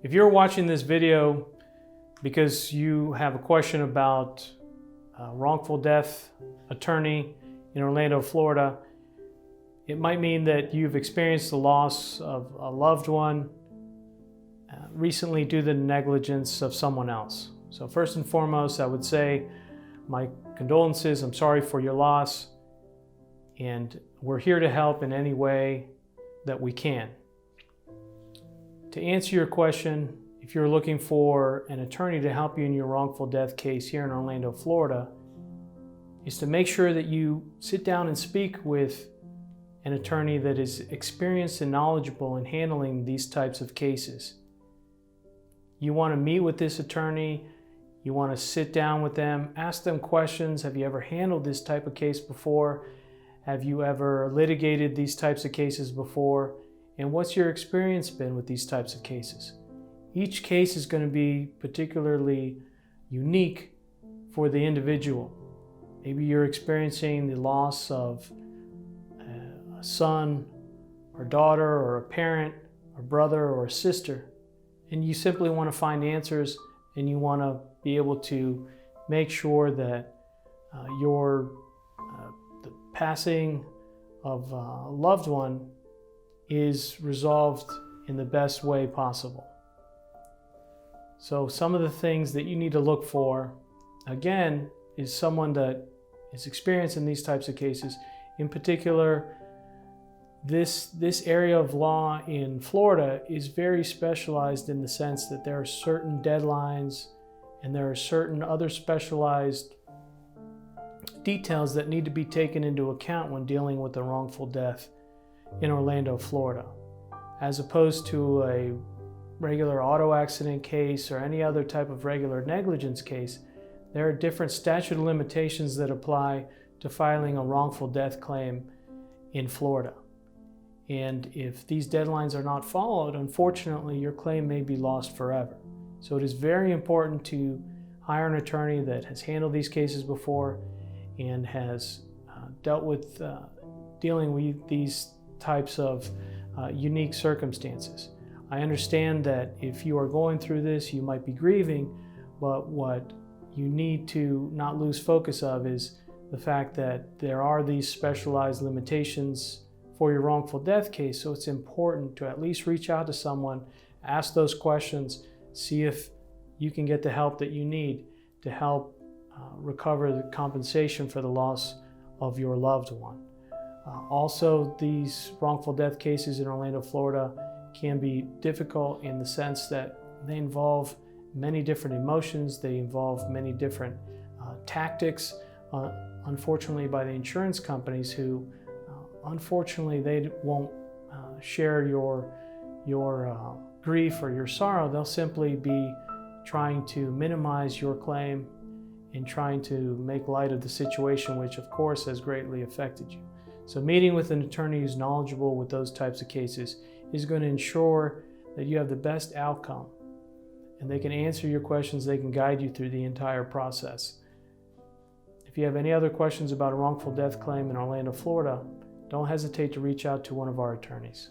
If you're watching this video because you have a question about a wrongful death attorney in Orlando, Florida, it might mean that you've experienced the loss of a loved one recently due to the negligence of someone else. So first and foremost, I would say my condolences. I'm sorry for your loss, and we're here to help in any way that we can. To answer your question, if you're looking for an attorney to help you in your wrongful death case here in Orlando, Florida, is to make sure that you sit down and speak with an attorney that is experienced and knowledgeable in handling these types of cases. You want to meet with this attorney, you want to sit down with them, ask them questions. Have you ever handled this type of case before? Have you ever litigated these types of cases before? And what's your experience been with these types of cases? Each case is going to be particularly unique for the individual. Maybe you're experiencing the loss of a son or daughter or a parent or brother or a sister, and you simply want to find answers, and you want to be able to make sure that the passing of a loved one is resolved in the best way possible. So some of the things that you need to look for, again, is someone that is experienced in these types of cases. In particular, this area of law in Florida is very specialized in the sense that there are certain deadlines and there are certain other specialized details that need to be taken into account when dealing with a wrongful death in Orlando, Florida. As opposed to a regular auto accident case or any other type of regular negligence case, there are different statute of limitations that apply to filing a wrongful death claim in Florida. And if these deadlines are not followed, unfortunately, your claim may be lost forever. So it is very important to hire an attorney that has handled these cases before and has dealt with dealing with these types of unique circumstances. I understand that if you are going through this, you might be grieving, but what you need to not lose focus of is the fact that there are these specialized limitations for your wrongful death case. So it's important to at least reach out to someone, ask those questions, see if you can get the help that you need to help recover the compensation for the loss of your loved one. Also, these wrongful death cases in Orlando, Florida can be difficult in the sense that they involve many different emotions, they involve many different tactics, unfortunately by the insurance companies who unfortunately they won't share your grief or your sorrow. They'll simply be trying to minimize your claim and trying to make light of the situation, which of course has greatly affected you. So meeting with an attorney who's knowledgeable with those types of cases is going to ensure that you have the best outcome, and they can answer your questions, they can guide you through the entire process. If you have any other questions about a wrongful death claim in Orlando, Florida, don't hesitate to reach out to one of our attorneys.